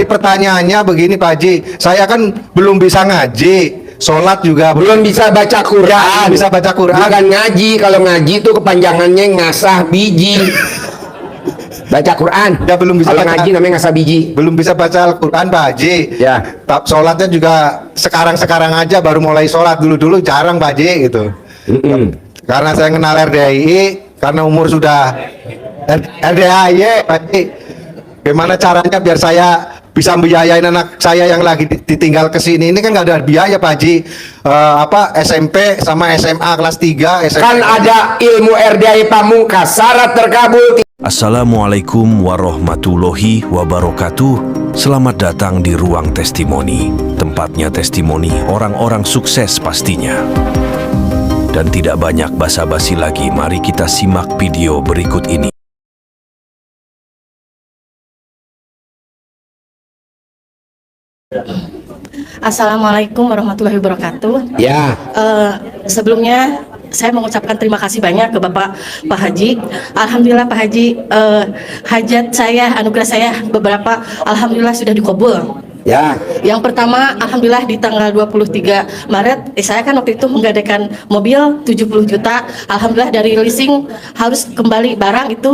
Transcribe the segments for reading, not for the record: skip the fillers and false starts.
Jadi pertanyaannya begini Pak Haji, saya kan belum bisa ngaji, sholat juga Belum bisa baca Quran. bisa baca Quran. Bukan ngaji. Kalau ngaji itu kepanjangannya ngasah biji. Baca Quran. Ya belum bisa Kalau baca. ngaji namanya ngasah biji. Belum bisa baca Al-Quran Pak Haji. Ya. Sholatnya juga sekarang-sekarang aja, baru mulai sholat, dulu-dulu jarang Pak Haji gitu. Karena saya kenal RDAI, karena umur sudah RDAI Pak Haji. Gimana caranya biar saya bisa membiayain anak saya yang lagi ditinggal ke sini? Ini kan nggak ada biaya Pak Haji. SMP sama SMA kelas 3 SMP. Kan ada ilmu RDAI Pamungkas, syarat terkabul. Assalamualaikum warahmatullahi wabarakatuh. Selamat datang di Ruang Testimoni. Tempatnya testimoni orang-orang sukses pastinya. Dan tidak banyak basa-basi lagi, mari kita simak video berikut ini. Assalamualaikum warahmatullahi wabarakatuh. Ya. Sebelumnya saya mengucapkan terima kasih banyak ke Bapak Pak Haji. Alhamdulillah Pak Haji, hajat saya, anugerah saya beberapa, alhamdulillah sudah dikabul. Ya. Yang pertama, alhamdulillah di tanggal 23 Maret, saya kan waktu itu menggadaikan mobil 70 juta. Alhamdulillah dari leasing harus kembali barang itu,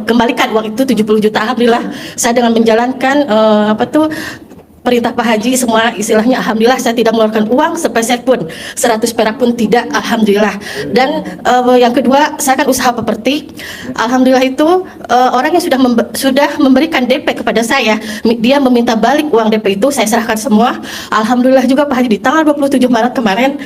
kembalikan uang itu 70 juta. Alhamdulillah saya dengan menjalankan perintah Pak Haji semua istilahnya, alhamdulillah saya tidak mengeluarkan uang sepeser pun, 100 perak pun tidak, alhamdulillah. Dan yang kedua, saya kan usaha properti, alhamdulillah itu orang yang sudah memberikan DP kepada saya, dia meminta balik uang DP itu, saya serahkan semua. Alhamdulillah juga Pak Haji di tanggal 27 Maret kemarin,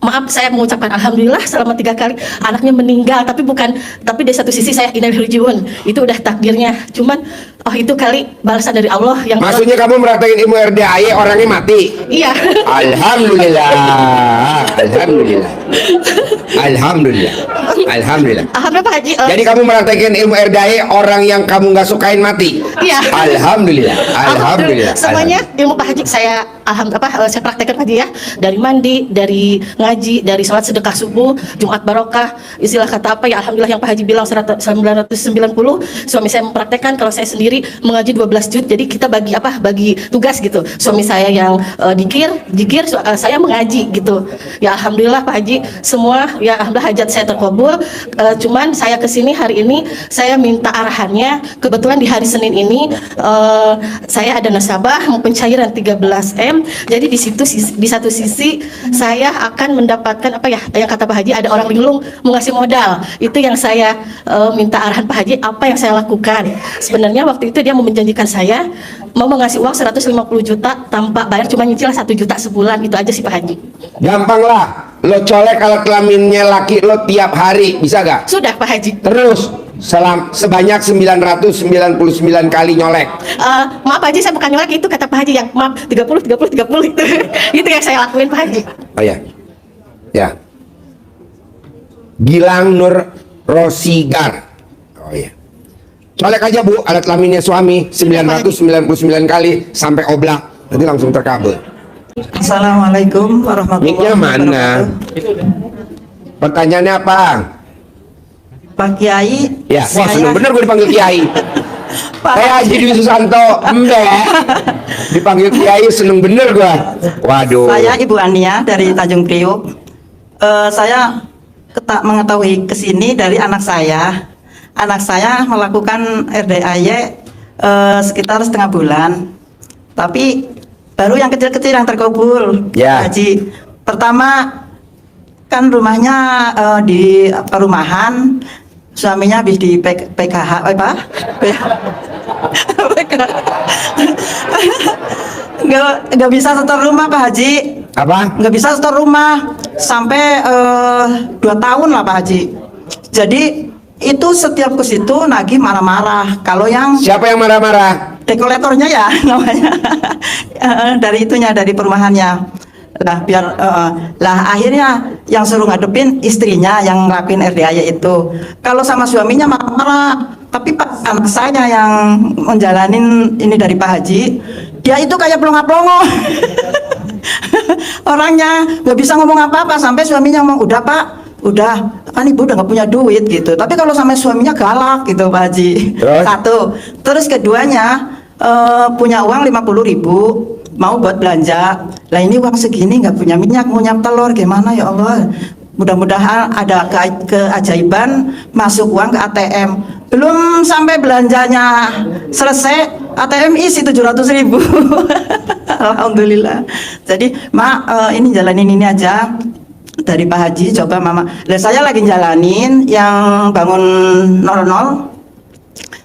maaf saya mengucapkan alhamdulillah selama 3 kali anaknya meninggal, tapi di satu sisi saya inna lillahi rajiun, itu udah takdirnya. Cuman itu kali balasan dari Allah yang Maksudnya kamu meratakan ilmu RDAI orangnya mati. iya. Alhamdulillah. Alhamdulillah. Alhamdulillah. Alhamdulillah. Alhamdulillah Pak Haji. Jadi kamu meratakan ilmu RDAI orang yang kamu nggak sukain mati. Iya. Alhamdulillah. Alhamdulillah. Semuanya ilmu Pak Haji saya saya praktekkan Pak Haji ya, dari mandi, dari ngaji, dari sholat sedekah subuh, Jumat barokah, istilah kata apa ya, alhamdulillah yang Pak Haji bilang 990, suami saya mempraktekkan, kalau saya sendiri mengaji 12 juz, jadi kita bagi tugas gitu. Suami saya yang dikir, saya mengaji gitu. Ya alhamdulillah Pak Haji, semua ya alhamdulillah hajat saya terkabul. Cuman saya kesini hari ini saya minta arahannya. Kebetulan di hari Senin ini saya ada nasabah pencairan 13M. Jadi di satu sisi saya akan mendapatkan apa ya, yang kata Pak Haji, ada orang linglung mau ngasih modal. Itu yang saya minta arahan Pak Haji, apa yang saya lakukan. Sebenarnya waktu itu dia mau menjanjikan saya mau mengasih uang 150 juta tanpa bayar, cuma nyicil 1 juta sebulan. Itu aja sih Pak Haji. Gampang lah, lo colek alat kelaminnya laki lo tiap hari, bisa gak? Sudah Pak Haji. Terus sebanyak 999 kali nyolek. Maaf Pak Haji, saya bukan nyolek, itu kata Pak Haji yang maaf 30 itu. Itu yang saya lakuin Pak Haji. Oh ya. Ya. Gilang Nur Rosigar. Oh ya. Colek aja Bu alat kelaminnya suami 999 kali sampai oblak. Nanti langsung terkabul. Assalamualaikum warahmatullahi Mic-nya mana? Pertanyaannya apa? Pak Kiai. Ya, wah seneng bener gue dipanggil Kiai. Pak Saya Haji Dwi Susanto, dipanggil Kiai seneng bener gue. Waduh. Saya Ibu Ania dari Tanjung Priok. Saya mengetahui kesini dari anak saya. Anak saya melakukan RDAY sekitar setengah bulan. Tapi baru yang kecil-kecil yang terkabul. Ya. Haji. Pertama kan rumahnya di perumahan, suaminya habis di PKH, apa? Nggak bisa setor rumah Pak Haji. Apa? Nggak bisa setor rumah sampai 2 tahun lah Pak Haji. Jadi itu setiap ke situ nagih marah-marah. Kalau yang Siapa yang marah-marah? dekoratornya ya namanya, dari perumahannya. Lah akhirnya yang suruh ngadepin istrinya yang ngelakuin RDAY itu. Kalau sama suaminya marah-marah. Tapi pas anak saya yang menjalanin ini dari Pak Haji, dia itu kayak pelongo-pelongo. Orangnya nggak bisa ngomong apa-apa sampai suaminya ngomong, udah Pak, udah kan ibu udah nggak punya duit gitu. Tapi kalau sama suaminya galak gitu Pak Haji. Terus? Satu. Terus keduanya punya uang 50.000 mau buat belanja. Lah ini uang segini nggak punya minyak, mau nyap telur gimana ya Allah. Mudah-mudahan ada keajaiban masuk uang ke ATM. Belum sampai belanjanya selesai, ATM isi 700.000. Alhamdulillah. Jadi ini jalanin ini aja dari Pak Haji. Coba mama. Lah saya lagi jalanin yang bangun 00.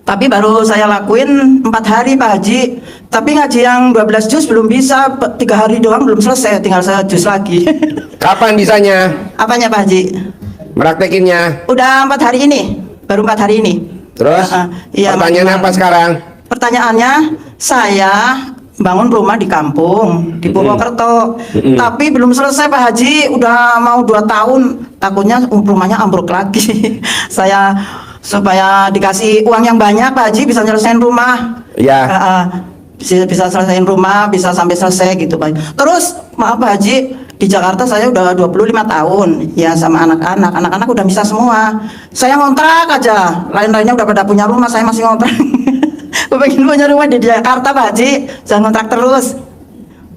Tapi baru saya lakuin 4 hari Pak Haji. Tapi ngaji yang 12 juz belum bisa, 3 hari doang belum selesai, tinggal saya juz lagi. Kapan bisanya? Apanya Pak Haji? Meraktekinnya? Udah 4 hari ini, baru 4 hari ini. Terus? Iya, Pertanyaannya apa sekarang? Pertanyaannya, saya bangun rumah di kampung, di Purwokerto. Tapi belum selesai Pak Haji, udah mau 2 tahun. Takutnya rumahnya ambruk lagi. Saya supaya dikasih uang yang banyak Pak Haji bisa nyelesain rumah. Ya. Bisa selesaiin rumah, bisa sampai selesai gitu Pak. Terus maaf Pak Haji, di Jakarta saya udah 25 tahun ya sama anak-anak udah bisa semua. Saya ngontrak aja, lain-lainnya udah pada punya rumah, saya masih ngontrak. Gue pengen punya rumah di Jakarta Pak Haji, jangan ngontrak terus.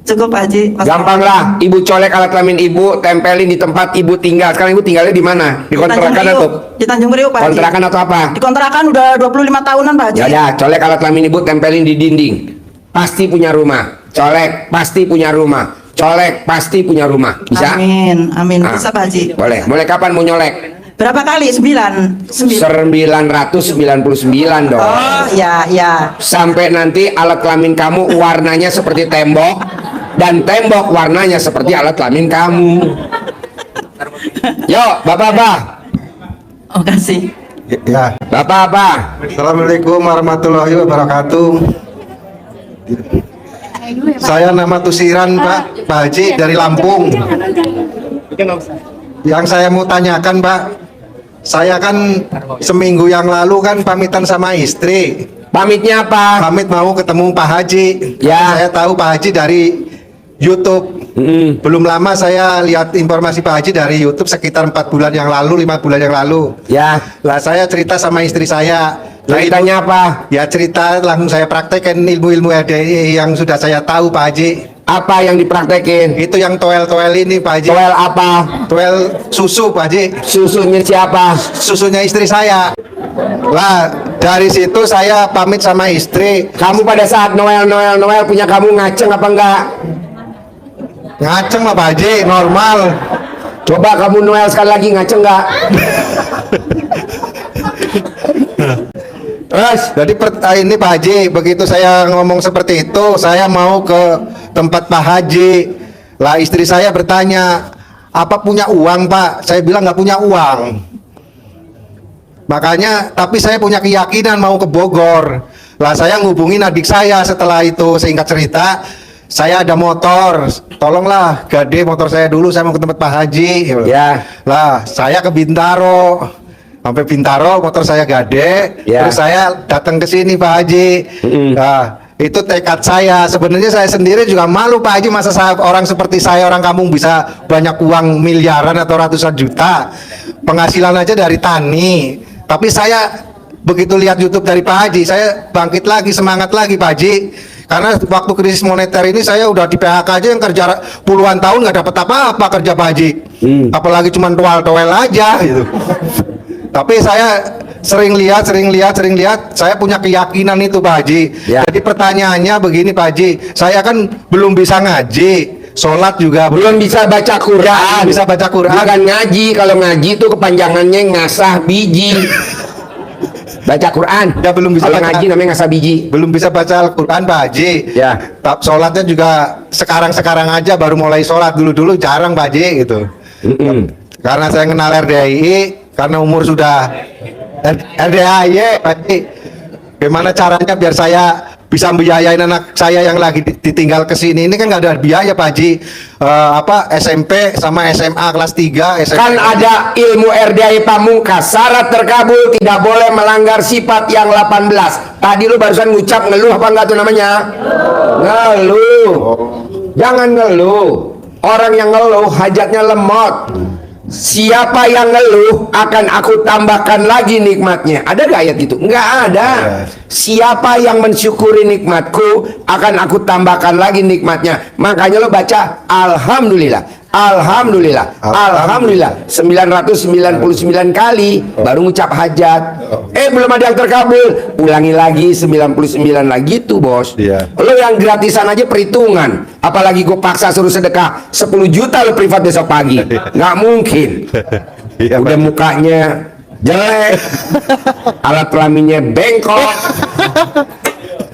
Cukup Pak Haji. Gampang lah, ibu colek alat kelamin ibu, tempelin di tempat ibu tinggal. Sekarang ibu tinggalnya di mana? Di kontrakan atau? Di Tanjung Priok Pak Haji. Kontrakan atau apa? Di kontrakan udah 25 tahunan Pak Haji. Ya, colek alat kelamin ibu, tempelin di dinding. Pasti punya rumah. Colek, pasti punya rumah. Colek, pasti punya rumah. Bisa? Amin, amin. Bisa Pak Haji. Boleh. Mulai kapan mau nyolek? Berapa kali? 9. 999 dong. Oh, ya. Sampai nanti alat kelamin kamu warnanya seperti tembok dan tembok warnanya seperti alat kelamin kamu. Yuk, bapak-bapak. Oh, kasih. Ya. Bapak-bapak. Assalamualaikum warahmatullahi wabarakatuh. Saya nama Tusiran Pak Haji dari Lampung. Yang saya mau tanyakan Pak, saya kan seminggu yang lalu kan pamitan sama istri. Pamitnya apa? Pamit mau ketemu Pak Haji. Ya. Saya tahu Pak Haji dari YouTube. Belum lama saya lihat informasi Pak Haji dari YouTube sekitar 4 bulan yang lalu, 5 bulan yang lalu. Ya. Lah saya cerita sama istri saya. Ceritanya apa? Ya cerita langsung saya praktekkan ilmu-ilmu RDI yang sudah saya tahu Pak Haji. Apa yang dipraktekin? Itu yang toel-toel ini Pak Haji. Toel apa? Toel susu Pak Haji. Susunya siapa? Susunya istri saya. Lah dari situ saya pamit sama istri. Kamu pada saat Noel punya kamu ngaceng apa enggak? Ngaceng lah Pak Haji, normal. Coba kamu Noel sekali lagi ngaceng enggak? Terus, jadi ini Pak Haji, begitu saya ngomong seperti itu, saya mau ke tempat Pak Haji. Lah istri saya bertanya, apa punya uang Pak? Saya bilang nggak punya uang. Makanya, tapi saya punya keyakinan mau ke Bogor. Lah saya ngubungin adik saya setelah itu, singkat cerita, saya ada motor, tolonglah gade motor saya dulu, saya mau ke tempat Pak Haji. Ya. Lah saya ke Bintaro. Sampai Bintaro motor saya gade, Ya. terus saya datang ke sini Pak Haji. Nah, itu tekad saya. Sebenarnya saya sendiri juga malu Pak Haji, masa orang seperti saya, orang kampung bisa banyak uang miliaran atau ratusan juta. Penghasilan aja dari tani. Tapi saya begitu lihat YouTube dari Pak Haji, saya bangkit lagi, semangat lagi Pak Haji. Karena waktu krisis moneter ini saya udah di PHK aja yang kerja puluhan tahun nggak dapat apa-apa kerja Pak Haji. Apalagi cuma toel-toel aja gitu. Tapi saya sering lihat, saya punya keyakinan itu Pak Haji. Ya. Jadi pertanyaannya begini Pak Haji, saya kan belum bisa ngaji, sholat juga Belum bisa baca Quran. bisa baca Quran. Bukan ngaji. Kalau ngaji itu kepanjangannya ngasah biji. Baca Quran. Ya, belum bisa Kalau baca. ngaji namanya ngasah biji. Belum bisa baca Al-Quran Pak Haji. Ya. Sholatnya juga sekarang aja baru mulai sholat, dulu jarang Pak Haji gitu. Karena saya kenal RDI, karena umur sudah RDAY Pak Haji. Gimana caranya biar saya bisa membiayain anak saya yang lagi ditinggal ke sini? Ini kan nggak ada biaya Pak Haji. SMP sama SMA kelas 3 SMP. Kan ada ilmu RDI Pamungkas, syarat terkabul tidak boleh melanggar sifat yang 18. Tadi lu barusan ngucap ngeluh apa enggak tuh namanya? Ngeluh. Jangan ngeluh. Orang yang ngeluh hajatnya lemot. Siapa yang ngeluh akan aku tambahkan lagi nikmatnya. Ada gak ayat gitu? Nggak ada. Siapa yang mensyukuri nikmatku akan aku tambahkan lagi nikmatnya. Makanya lo baca Alhamdulillah, Alhamdulillah, Alhamdulillah 999 kali baru ngucap hajat. Belum ada yang terkabul, ulangi lagi 99 lagi tuh bos. Lo yang gratisan aja perhitungan, apalagi gue paksa suruh sedekah 10 juta lo privat besok pagi. Nggak mungkin. Udah mukanya jelek, alat kelaminnya bengkok.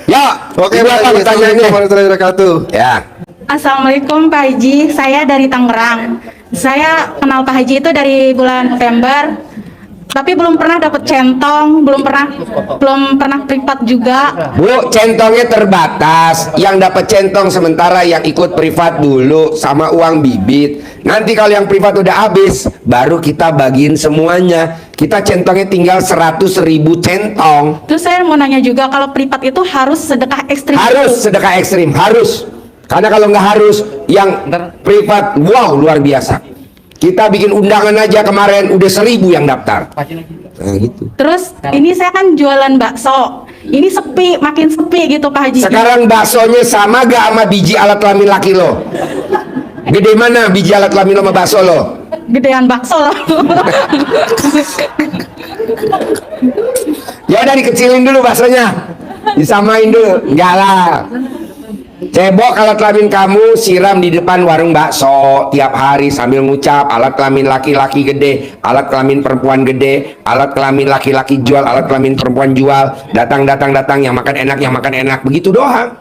Ya, Oke, berapa Pak Haji. pertanyaannya? Assalamualaikum warahmatullahi wabarakatuh. Ya. Assalamualaikum Pak Haji, saya dari Tangerang. Saya kenal Pak Haji itu dari bulan November, tapi belum pernah dapat centong, belum pernah privat juga. Bu, centongnya terbatas. Yang dapat centong sementara yang ikut privat dulu sama uang bibit. Nanti kalau yang privat udah habis, baru kita bagiin semuanya. Kita centongnya tinggal 100.000 centong. Terus saya mau nanya juga, kalau privat itu harus sedekah ekstrim? Harus sedekah ekstrim, harus. Karena kalau nggak harus, yang privat, wow luar biasa. Kita bikin undangan aja kemarin udah 1.000 yang daftar. Nah, gitu. Terus ini saya kan jualan bakso, ini sepi, makin sepi gitu Pak Haji. Sekarang baksonya sama gak sama biji alat kelamin laki lo? Gede mana biji alat kelamin lo sama bakso lo? Gedean bakso loh. Ya udah dikecilin dulu baksonya, disamain dulu. Enggak lah. Cebok alat kelamin kamu siram di depan warung bakso tiap hari sambil ngucap alat kelamin laki-laki gede, alat kelamin perempuan gede, alat kelamin laki-laki jual, alat kelamin perempuan jual, datang yang makan enak, begitu doang.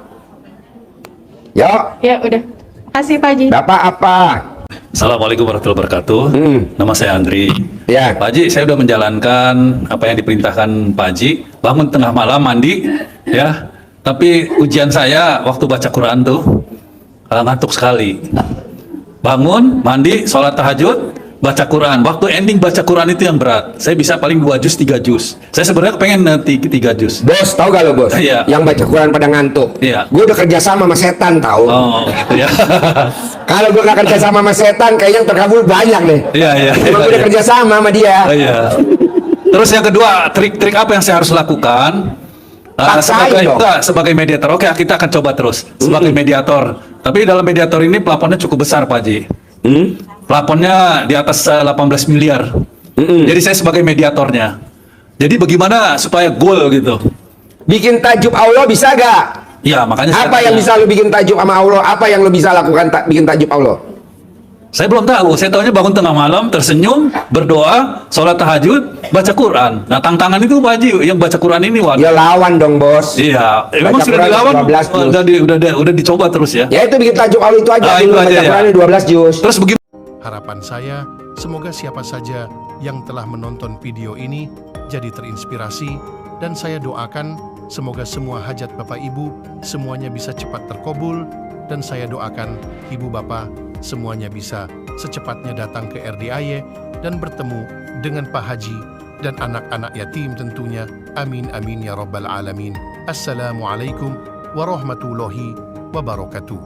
Yo, Ya udah, kasih Pak Haji. Bapak apa? Assalamualaikum warahmatullahi wabarakatuh. Nama saya Andri. Ya. Pak Haji, saya sudah menjalankan apa yang diperintahkan Pak Haji. Bangun tengah malam mandi, ya. Tapi ujian saya waktu baca Quran tuh ngantuk sekali. Bangun, mandi, sholat tahajud, baca Quran. Waktu ending baca Quran itu yang berat. Saya bisa paling 2 juz, 3 juz. Saya sebenarnya pengen nanti 3 juz. Bos, tahu gak lo bos? Iya. Yang baca Quran pada ngantuk. Iya. Gue udah kerja sama setan tahu. Oh, gitu ya. Kalau gue gak kerja sama setan, kayaknya yang terkabul banyak deh. Iya, iya. Gue udah kerja sama dia. Oh, iya. Terus yang kedua, trik-trik apa yang saya harus lakukan? Paksain dong. Sebagai mediator. Oke, kita akan coba terus sebagai mediator. Tapi dalam mediator ini plafonnya cukup besar, Pak Haji. Plafonnya di atas 18 miliar. Jadi saya sebagai mediatornya. Jadi bagaimana supaya goal gitu? Bikin tajuk Allah bisa gak? Ya, makanya saya Apa yang tanya. bisa lu bikin tajuk sama Allah? Apa yang lu bisa lakukan bikin tajuk Allah? Saya belum tahu. Saya tahunya bangun tengah malam, tersenyum, berdoa, sholat tahajud, baca Quran. Nah, tantangan itu Pak Haji yang baca Quran ini, waduh. Ya lawan dong bos. Iya, memang Baca sudah Quran dilawan, 12 juz. udah dicoba terus ya. Ya itu bikin tajuk Allah itu aja. Ah, Dulu itu aja baca ya. Qurannya 12 juz. Terus begitu. Harapan saya, semoga siapa saja yang telah menonton video ini jadi terinspirasi, dan saya doakan semoga semua hajat Bapak Ibu semuanya bisa cepat terkabul, dan saya doakan Ibu Bapak semuanya bisa secepatnya datang ke RDAY dan bertemu dengan Pak Haji dan anak-anak yatim tentunya. Amin amin ya rabbal alamin. Assalamualaikum warahmatullahi wabarakatuh.